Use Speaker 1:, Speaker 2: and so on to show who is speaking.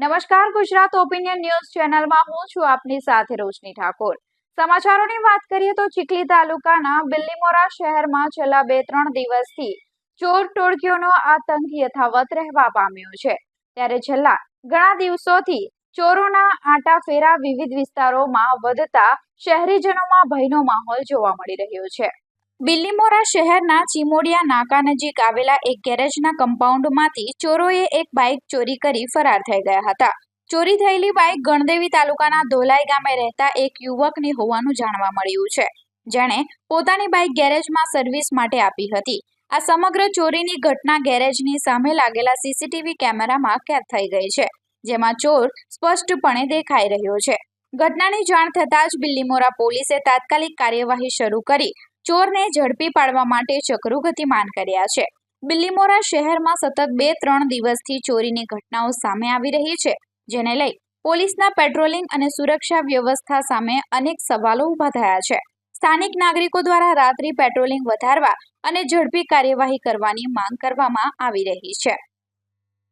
Speaker 1: નમસ્કાર, Gujarat opinion news ચેનલમાં હું છું આપની સાથે રોશની ઠાકોર। સમાચારોની વાત કરીએ તો ચીખલી તાલુકાના બિલ્લીમોરા શહેરમાં છેલ્લા 2-3 દિવસથી ચોર ટોળકીઓનો આતંક યથાવત રહેવા પામ્યો છે। ત્યારે છેલ્લા ઘણા દિવસોથી ચોરોના આંટાફેરા વિવિધ વિસ્તારોમાં વધતા શહેરીજનોમાં ભયનો માહોલ જોવા મળી રહ્યો છે। બિલ્લીમોરા શહેરના ચીમોડિયા નાકા નજીક આવેલા એક ગેરેજના કમ્પાઉન્ડમાંથી ચોરોએ એક બાઇક ચોરી કરી ફરાર થઈ ગયા હતા। ચોરી થયેલી બાઇક ગણદેવી તાલુકાના ધોલાઈ ગામે રહેતા એક યુવકની હોવાનું જાણવા મળ્યું છે, જેણે પોતાની બાઇક ગેરેજમાં સર્વિસ માટે આપી હતી। આ સમગ્ર ચોરીની ઘટના ગેરેજની સામે લાગેલા સીસીટીવી કેમેરામાં કેદ થઈ ગઈ છે, જેમાં ચોર સ્પષ્ટપણે દેખાઈ રહ્યો છે। ઘટનાની જાણ થતાં જ બિલ્લીમોરા પોલીસે તાત્કાલિક કાર્યવાહી શરૂ કરી ચોરને ઝડપી પાડવા માટે ચક્રો ગતિમાન કર્યા છે। બિલ્લીમોરા શહેરમાં સતત 2-3 દિવસથી ચોરીની ઘટનાઓ સામે આવી રહી છે, જેને લઈ પોલીસના પેટ્રોલિંગ અને સુરક્ષા વ્યવસ્થા સામે અનેક સવાલો ઊભા થયા છે। સ્થાનિક નાગરિકો દ્વારા રાત્રિ પેટ્રોલિંગ વધારવા અને ઝડપી કાર્યવાહી કરવાની માંગ કરવામાં આવી રહી છે।